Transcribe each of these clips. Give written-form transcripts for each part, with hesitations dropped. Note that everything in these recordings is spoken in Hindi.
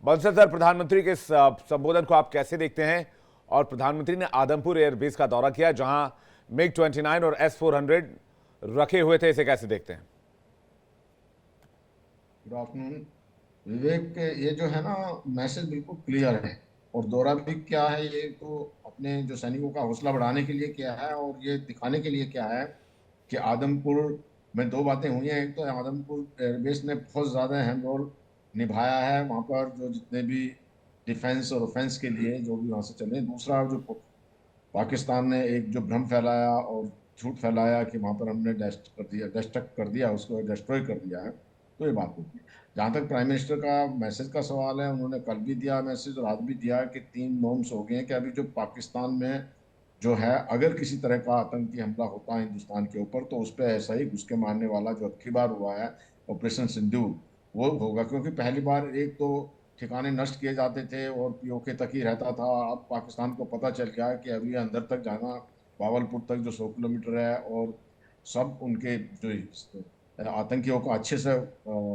बंसल सर, प्रधानमंत्री के इस संबोधन को आप कैसे देखते हैं? और प्रधानमंत्री ने आदमपुर एयरबेस का दौरा किया जहां MiG-29 और S-400 रखे हुए थे, इसे कैसे देखते हैं? गुड आफ्टरनून विवेक। के ये जो है ना, मैसेज बिल्कुल क्लियर है। और दौरा भी क्या है, ये तो अपने जो सैनिकों का हौसला बढ़ाने के लिए क्या है और ये दिखाने के लिए क्या है कि आदमपुर में दो बातें हुई हैं। एक तो आदमपुर एयरबेस ने बहुत ज़्यादा अहम रोल निभाया है वहाँ पर, जो जितने भी डिफेंस और ऑफेंस के लिए जो भी वहाँ से चले। दूसरा, जो पाकिस्तान ने एक जो भ्रम फैलाया और झूठ फैलाया कि वहां पर हमने डेस्ट कर दिया, डेस्ट्रक्ट कर दिया, उसको डिस्ट्रॉय कर दिया है, तो ये बात होती है। जहां तक प्राइम मिनिस्टर का मैसेज का सवाल है, उन्होंने कल भी दिया मैसेज और आज भी दिया कि 3 नॉर्म्स हो गए हैं कि अभी जो पाकिस्तान में जो है, अगर किसी तरह का आतंकी हमला होता है हिंदुस्तान के ऊपर, तो उस पर ऐसा ही घुस के मारने वाला जो अब की बार हुआ है ऑपरेशन सिंदूर, वो होगा। क्योंकि पहली बार एक तो ठिकाने नष्ट किए जाते थे और पीओके तक ही रहता था। अब पाकिस्तान को पता चल गया कि अभी अंदर तक जाना, बावलपुर तक जो 100 किलोमीटर है, और सब उनके जो आतंकियों को अच्छे से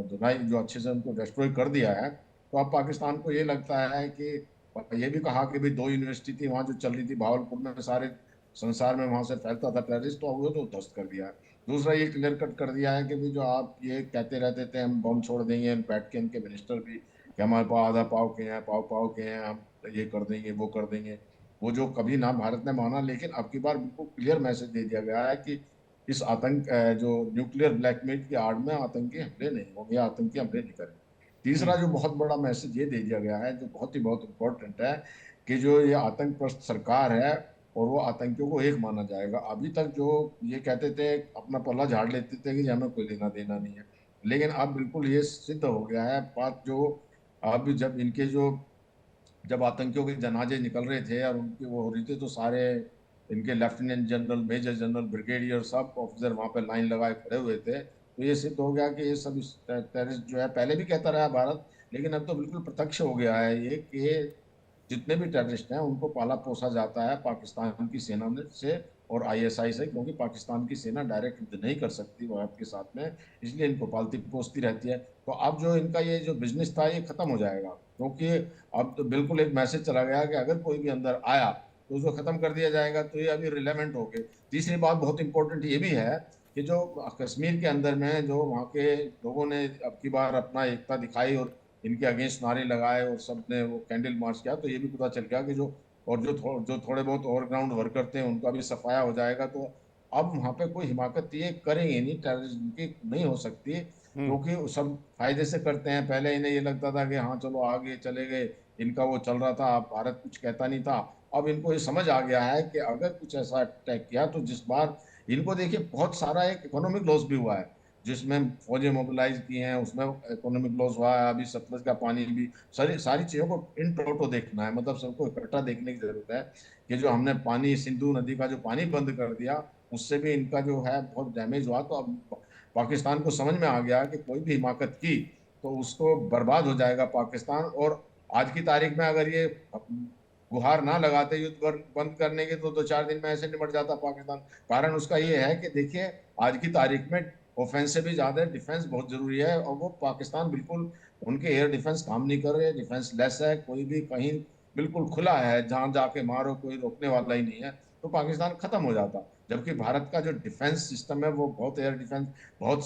धुनाई, जो अच्छे से उनको डिस्ट्रॉय कर दिया है। तो अब पाकिस्तान को ये लगता है कि ये भी कहा कि भाई 2 यूनिवर्सिटी थी वहाँ जो चल रही थी भावलपुर में, सारे संसार में वहां से फैलता था टेररिस्ट, तो वो तो ध्वस्त कर दिया है। दूसरा, ये क्लियर कट कर दिया है कि भाई जो आप ये कहते रहते थे हम बम छोड़ देंगे, बैठ के इनके मिनिस्टर भी, कि हमारे पास आधा पाव के हैं, पाव पाव के हैं, हम ये कर देंगे वो कर देंगे, वो जो कभी ना भारत ने माना। लेकिन अब की बार बिल्कुल क्लियर मैसेज दे दिया गया है कि इस आतंक जो न्यूक्लियर ब्लैकमेल की आड़ में आतंकी हमले नहीं होंगे, आतंकी हमले नहीं करेंगे। तीसरा जो बहुत बड़ा मैसेज ये दे दिया गया है, जो बहुत ही बहुत इंपॉर्टेंट है, कि जो ये आतंक प्रस्त सरकार है और वो आतंकियों को एक माना जाएगा। अभी तक जो ये कहते थे, अपना पल्ला झाड़ लेते थे कि हमें कोई लेना देना नहीं है, लेकिन अब बिल्कुल ये सिद्ध हो गया है बात। जो अब जब इनके जो जब आतंकियों के जनाजे निकल रहे थे और उनके वो हो रही थी, तो सारे इनके lieutenant general, major general, brigadier, सब ऑफिसर वहां पे लाइन लगाए खड़े हुए थे। तो ये सिद्ध हो गया कि ये सब टेररिस्ट जो है, पहले भी कहता रहा भारत, लेकिन अब तो बिल्कुल प्रत्यक्ष हो गया है ये कि जितने भी टेररिस्ट हैं उनको पाला पोसा जाता है पाकिस्तान की सेना में से और आईएसआई से, क्योंकि पाकिस्तान की सेना डायरेक्ट युद्ध नहीं कर सकती भारत के साथ में, इसलिए इनको पालती पोसती रहती है। तो अब जो इनका ये जो बिजनेस था, ये खत्म हो जाएगा, क्योंकि अब तो बिल्कुल एक मैसेज चला गया कि अगर कोई भी अंदर आया तो उसको खत्म कर दिया जाएगा। तो ये अभी रिलेवेंट हो गए। तीसरी बात बहुत इंपॉर्टेंट ये भी है कि जो कश्मीर के अंदर में जो वहाँ के लोगों ने अब की बार अपना एकता दिखाई और इनके अगेंस्ट नारे लगाए और सबने वो कैंडल मार्च किया, तो ये भी पता चल गया कि जो और जो थोड़े बहुत ओवरग्राउंड वर्कर थे उनका भी सफाया हो जाएगा। तो अब वहां पे कोई हिमाकत ये करेंगे नहीं, टेररिज्म की नहीं हो सकती, हम्म। क्योंकि सब फायदे से करते हैं। पहले इन्हें ये लगता था कि हाँ चलो आगे चले गए, इनका वो चल रहा था, भारत कुछ कहता नहीं था। अब इनको ये समझ आ गया है कि अगर कुछ ऐसा अटैक किया, तो जिस बार इनको देखिए बहुत सारा एक इकोनॉमिक लॉस भी हुआ है, जिसमें फौजें मोबिलाइज की हैं, उसमें इकोनॉमिक लॉस हुआ है। अभी सतलज का पानी भी, सारी सारी चीजों को इन टोटो देखना है, मतलब सबको इकट्ठा देखने की जरूरत है कि जो हमने पानी, सिंधु नदी का जो पानी बंद कर दिया, उससे भी इनका जो है बहुत डैमेज हुआ। तो अब पाकिस्तान को समझ में आ गया कि कोई भी हिमाकत की तो उसको बर्बाद हो जाएगा पाकिस्तान। और आज की तारीख में अगर ये गुहार ना लगाते युद्ध बंद करने के, तो 2-4 दिन में ऐसे निपट जाता पाकिस्तान। कारण उसका ये है कि देखिए, आज की तारीख में ऑफेंस से भी ज्यादा डिफेंस बहुत जरूरी है, और वो पाकिस्तान बिल्कुल, उनके एयर डिफेंस काम नहीं कर रहे, डिफेंस लेस है, कोई भी कहीं बिल्कुल खुला है, जहां जाके मारो कोई रोकने वाला ही नहीं है, तो पाकिस्तान खत्म हो जाता। जबकि भारत का जो डिफेंस सिस्टम है वो बहुत, एयर डिफेंस बहुत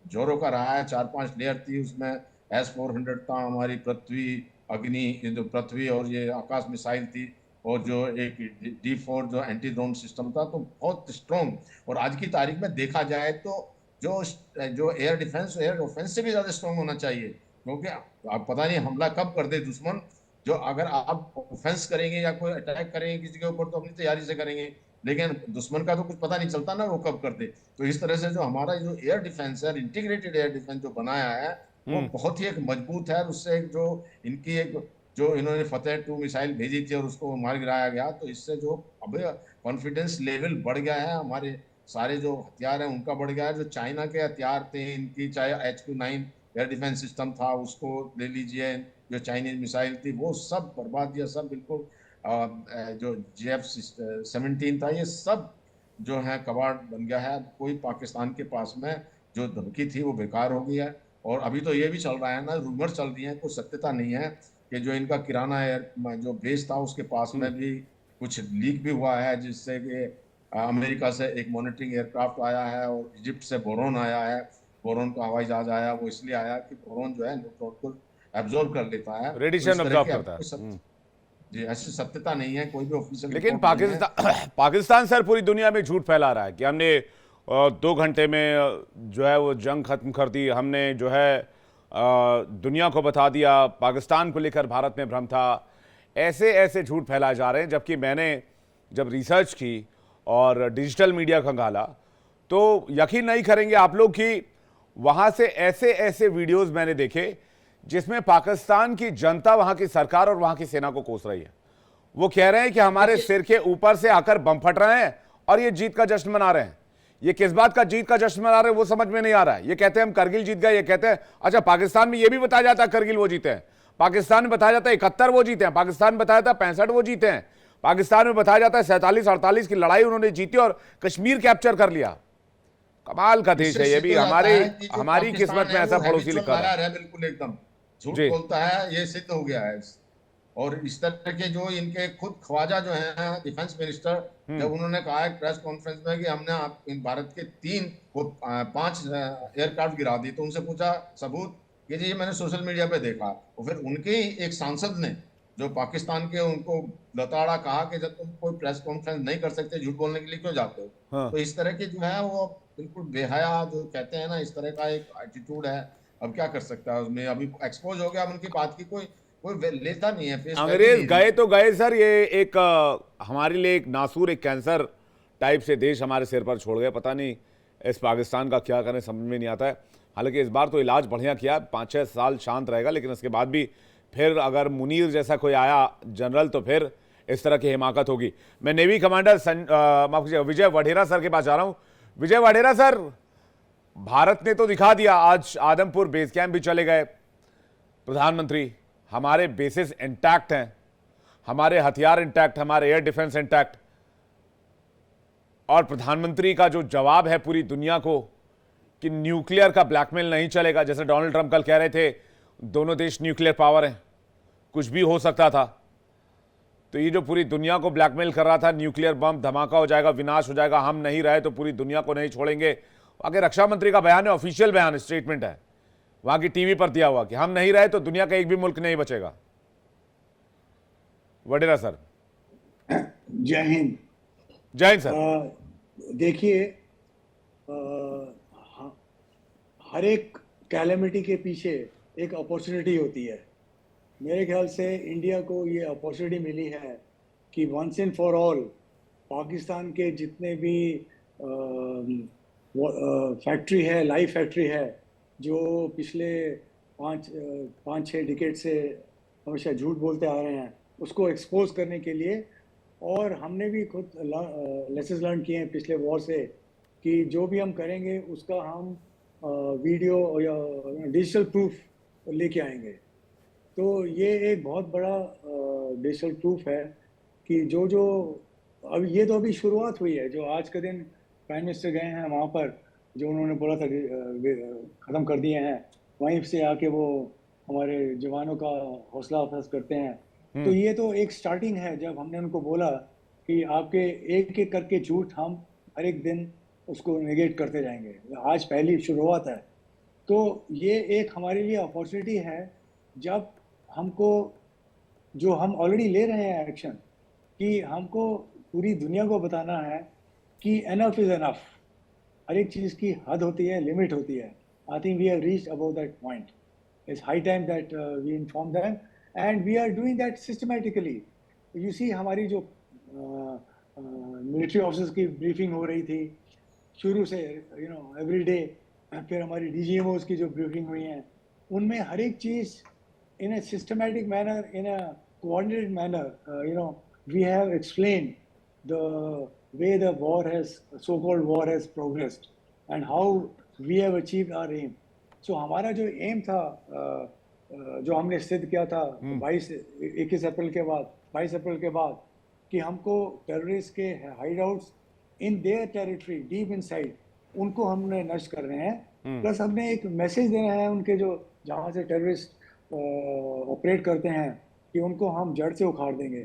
जोरों का रहा है। 4-5 लेयर थी उसमें, S-400 था, हमारी पृथ्वी, अग्नि, ये जो पृथ्वी और ये आकाश मिसाइल थी, और जो एक D4 जो एंटी ड्रोन सिस्टम था, तो बहुत स्ट्रॉन्ग। और आज की तारीख में देखा जाए तो जो जो एयर डिफेंस, एयर ऑफेंस से भी ज्यादा स्ट्रॉन्ग होना चाहिए, क्योंकि आप पता नहीं हमला कब कर दे दुश्मन। जो अगर आप ऑफेंस करेंगे या कोई अटैक करेंगे किसी के ऊपर, तो अपनी तैयारी से करेंगे, लेकिन दुश्मन का तो कुछ पता नहीं चलता ना वो कब कर दे। तो इस तरह से जो हमारा जो एयर डिफेंस है, इंटीग्रेटेड एयर डिफेंस जो बनाया है, वो हम्म। बहुत ही एक मजबूत है। और उससे एक जो इनकी एक जो इन्होंने फतेह 2 मिसाइल भेजी थी और उसको मार गिराया गया, तो इससे जो अब कॉन्फिडेंस लेवल बढ़ गया है, हमारे सारे जो हथियार हैं उनका बढ़ गया है। जो चाइना के हथियार थे इनकी, चाहे H-29 एयर डिफेंस सिस्टम था, उसको ले लीजिए, जो चाइनीज मिसाइल थी, वो सब बर्बाद दिया, सब बिल्कुल। जो JF-17 था, ये सब जो है कबाड़ बन गया है। कोई पाकिस्तान के पास में जो धमकी थी वो बेकार हो गई है। और अभी तो ये भी चल रहा है ना, रूमर चल रही है, कोई सत्यता नहीं है, कि जो इनका किराना है जो बेस था उसके पास में भी कुछ लीक भी हुआ है, जिससे कि अमेरिका से एक मॉनिटरिंग एयरक्राफ्ट आया है और इजिप्ट से बोरोन आया है। बोरोन का हवाई जहाज आया, वो इसलिए आया कि बोरोन जो है न्यूट्रॉन को एब्जॉर्ब कर लेता है। तो रेडिएशन इस तरह ऑब्जॉर्व की अभी करता है। कोई जी ऐसी सत्यता नहीं है, कोई भी ऑफिशियल लेकिन रिपोर्ट नहीं है। पाकिस्तान पाकिस्तान सर पूरी दुनिया में झूठ फैला रहा है कि हमने 2 घंटे में जो है वो जंग खत्म कर दी, हमने जो है दुनिया को बता दिया, पाकिस्तान को लेकर भारत में भ्रम था। ऐसे ऐसे झूठ फैलाए जा रहे हैं, जबकि मैंने जब रिसर्च की और डिजिटल मीडिया खंगाला तो यकीन नहीं करेंगे आप लोग कि वहां से ऐसे ऐसे वीडियोस मैंने देखे जिसमें पाकिस्तान की जनता वहां की सरकार और वहां की सेना को कोस रही है। वो कह रहे हैं कि हमारे सिर के ऊपर से आकर बम फट रहे हैं और ये जीत का जश्न मना रहे हैं। ये किस बात का जीत का जश्न मना रहे हैं वो समझ में नहीं आ रहा है। ये कहते हैं हम करगिल जीत गए, ये कहते हैं अच्छा पाकिस्तान में ये भी बताया जाता है करगिल वो जीते हैं, पाकिस्तान में बताया जाता है 71 वो जीते हैं, पाकिस्तान में बताया जाता है 65 वो जीते हैं, पाकिस्तान में बताया जाता है 47-48 की लड़ाई उन्होंने जीती और कश्मीर कैप्चर कर लिया। कमाल का देश इससे है ये सिद्ध भी, हो जाता हमारी है कि जो हमारी पाकिस्तान किस्मत में है ऐसा वो पड़ोसी हैबिचुअल लिखा था। लायर है, बिल्कुल एकदम झूठ जी बोलता है, ये सिद्ध हो गया है। और इस तरह के जो इनके खुद ख्वाजा जो है डिफेंस मिनिस्टर, जब उन्होंने कहा है प्रेस कॉन्फ्रेंस में कि हमने भारत के 5 एयरक्राफ्ट गिरा दिए, तो उनसे पूछा सबूत कि जी ये मैंने सोशल मीडिया पे देखा। और फिर उनके ही एक सांसद ने जो पाकिस्तान के, उनको लताड़ा कहा कि जब तुम कोई प्रेस कॉन्फ्रेंस नहीं कर सकते झूठ बोलने के लिए क्यों जाते हो। हाँ। तो इस तरह की जो है वो बिल्कुल बेहया जो कहते हैं ना, इस तरह का एक एटीट्यूड है। अब क्या कर सकता है उसमें, अभी एक्सपोज हो गया, अब उनकी बात की कोई कोई लेता नहीं है, फेस वैल्यू अंग्रेज नहीं गए है। तो गए सर, ये एक हमारे लिए एक नासूर, एक कैंसर टाइप से देश हमारे सिर पर छोड़ गए। पता नहीं इस पाकिस्तान का क्या करें, समझ में नहीं आता है। हालांकि इस बार तो इलाज बढ़िया किया, 5-6 साल शांत रहेगा, लेकिन उसके बाद भी फिर अगर मुनीर जैसा कोई आया जनरल तो फिर इस तरह की हिमाकत होगी। मैं नेवी कमांडर माफ कीजिए विजय वढेरा सर के पास जा रहा हूं। विजय वढेरा सर, भारत ने तो दिखा दिया, आज आदमपुर बेस कैंप भी चले गए प्रधानमंत्री, हमारे बेसिस इंटैक्ट हैं, हमारे हथियार इंटैक्ट, हमारे एयर डिफेंस इंटैक्ट, और प्रधानमंत्री का जो जवाब है पूरी दुनिया को कि न्यूक्लियर का ब्लैकमेल नहीं चलेगा। जैसे डोनाल्ड ट्रंप कल कह रहे थे दोनों देश न्यूक्लियर पावर हैं, कुछ भी हो सकता था। तो ये जो पूरी दुनिया को ब्लैकमेल कर रहा था, न्यूक्लियर बम धमाका हो जाएगा, विनाश हो जाएगा, हम नहीं रहे तो पूरी दुनिया को नहीं छोड़ेंगे। आगे रक्षा मंत्री का बयान है, ऑफिशियल बयान, स्टेटमेंट है वहां की टीवी पर दिया हुआ कि हम नहीं रहे तो दुनिया का एक भी मुल्क नहीं बचेगा। वडेरा सर। जय हिंद। जय हिंद सर। देखिए, हर एक कैलेमिटी के पीछे एक अपॉर्चुनिटी होती है। मेरे ख्याल से इंडिया को ये अपॉर्चुनिटी मिली है कि once and for all Pakistan के जितने भी फैक्ट्री है, लाइव फैक्ट्री है, जो पिछले 5-6 डिकेड से हमेशा झूठ बोलते आ रहे हैं, उसको एक्सपोज करने के लिए। और हमने भी खुद लेसन्स लर्न किए हैं पिछले वॉर से कि जो भी हम करेंगे उसका हम वीडियो या डिजिटल प्रूफ लेके आएंगे। तो ये एक बहुत बड़ा डिजिटल प्रूफ है कि जो अब ये तो अभी शुरुआत हुई है। जो आज के दिन प्राइम मिनिस्टर गए हैं वहाँ पर, जो उन्होंने बोला था ख़त्म कर दिए हैं, वहीं से आके वो हमारे जवानों का हौसला अफजाई करते हैं। तो ये तो एक स्टार्टिंग है। जब हमने उनको बोला कि आपके एक एक करके झूठ हम हर एक दिन उसको नेगेट करते जाएंगे, आज पहली शुरुआत है। तो ये एक हमारे लिए अपॉर्चुनिटी है, जब हमको जो हम ऑलरेडी ले रहे हैं एक्शन, कि हमको पूरी दुनिया को बताना है कि एनफ इज़ एनफ। हर एक चीज़ की हद होती है, लिमिट होती है। I think we have reached about that point. It's high time that we inform them and we are doing that systematically. You see, हमारी जो मिलिट्री ऑफिसर्स की ब्रीफिंग हो रही थी शुरू से, एवरी डे, फिर हमारी DGMOs की जो ब्रीफिंग हुई हैं, उनमें हर एक चीज़ in a systematic manner, in a coordinated manner, we have explained the way the war has, so-called war has progressed and how we have achieved our aim. So हमारा जो aim था, जो हमने सिद्ध किया था 21 अप्रैल के बाद, 22 अप्रैल के बाद, कि हमको टेररिस्ट के hideouts in their territory deep inside, उनको हमने नष्ट कर रहे हैं। प्लस हमने एक मैसेज देना है उनके, जो जहाँ से टेररिस्ट ऑपरेट करते हैं कि उनको हम जड़ से उखाड़ देंगे।